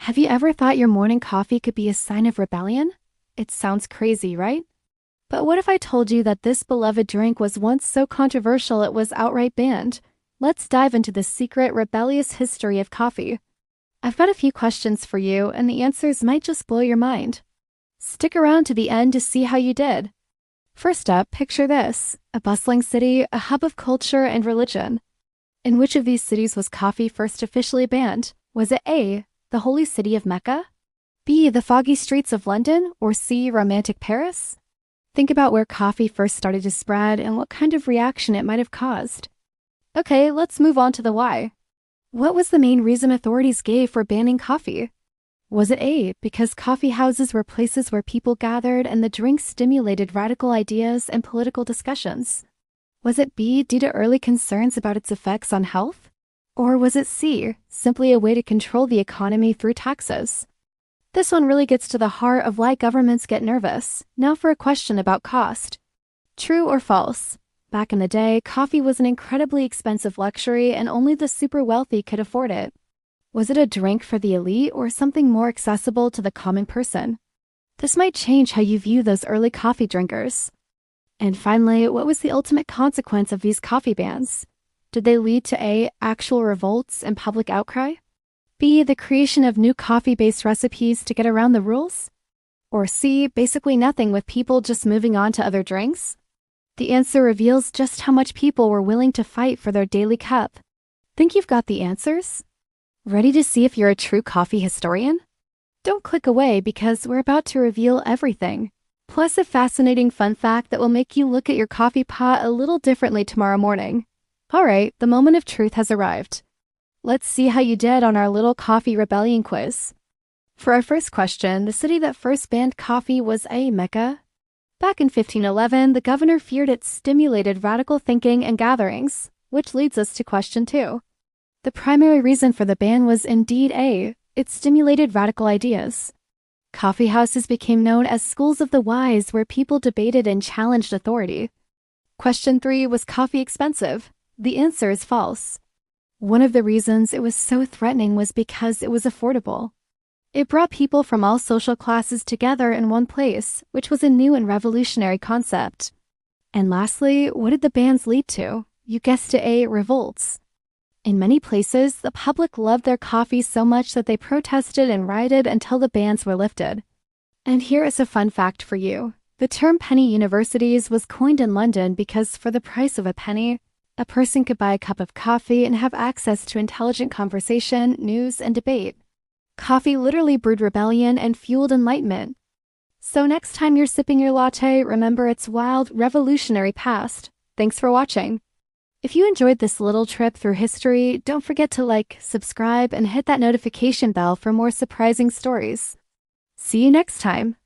Have you ever thought your morning coffee could be a sign of rebellion? It sounds crazy, right? But what if I told you that this beloved drink was once so controversial it was outright banned? Let's dive into the secret, rebellious history of coffee. I've got a few questions for you, and the answers might just blow your mind. Stick around to the end to see how you did. First up, picture this: a bustling city, a hub of culture and religion. In which of these cities was coffee first officially banned? Was it A, the holy city of Mecca? B, the foggy streets of London? Or C, romantic Paris? Think about where coffee first started to spread and what kind of reaction it might have caused. Okay, let's move on to the why. What was the main reason authorities gave for banning coffee? Was it A, because coffee houses were places where people gathered and the drink stimulated radical ideas and political discussions? Was it B, due to early concerns about its effects on health? Or was it C, simply a way to control the economy through taxes? This one really gets to the heart of why governments get nervous. Now for a question about cost. True or false? Back in the day, coffee was an incredibly expensive luxury and only the super wealthy could afford it. Was it a drink for the elite or something more accessible to the common person? This might change how you view those early coffee drinkers. And finally, what was the ultimate consequence of these coffee bans? Did they lead to A, actual revolts and public outcry? B, the creation of new coffee-based recipes to get around the rules? Or C, basically nothing with people just moving on to other drinks? The answer reveals just how much people were willing to fight for their daily cup. Think you've got the answers? Ready to see if you're a true coffee historian? Don't click away because we're about to reveal everything. Plus a fascinating fun fact that will make you look at your coffee pot a little differently tomorrow morning. Alright, the moment of truth has arrived. Let's see how you did on our little coffee rebellion quiz. For our first question, the city that first banned coffee was A, Mecca. Back in 1511, the governor feared it stimulated radical thinking and gatherings, which leads us to question 2. The primary reason for the ban was indeed A, it stimulated radical ideas. Coffee houses became known as schools of the wise where people debated and challenged authority. Question 3, was coffee expensive? The answer is false. One of the reasons it was so threatening was because it was affordable. It brought people from all social classes together in one place, which was a new and revolutionary concept. And lastly, what did the bans lead to? You guessed it, A, revolts. In many places, the public loved their coffee so much that they protested and rioted until the bans were lifted. And here is a fun fact for you. The term penny universities was coined in London because for the price of a penny, a person could buy a cup of coffee and have access to intelligent conversation, news, and debate. Coffee literally brewed rebellion and fueled enlightenment. So next time you're sipping your latte, remember its wild, revolutionary past. Thanks for watching. If you enjoyed this little trip through history, don't forget to like, subscribe, and hit that notification bell for more surprising stories. See you next time.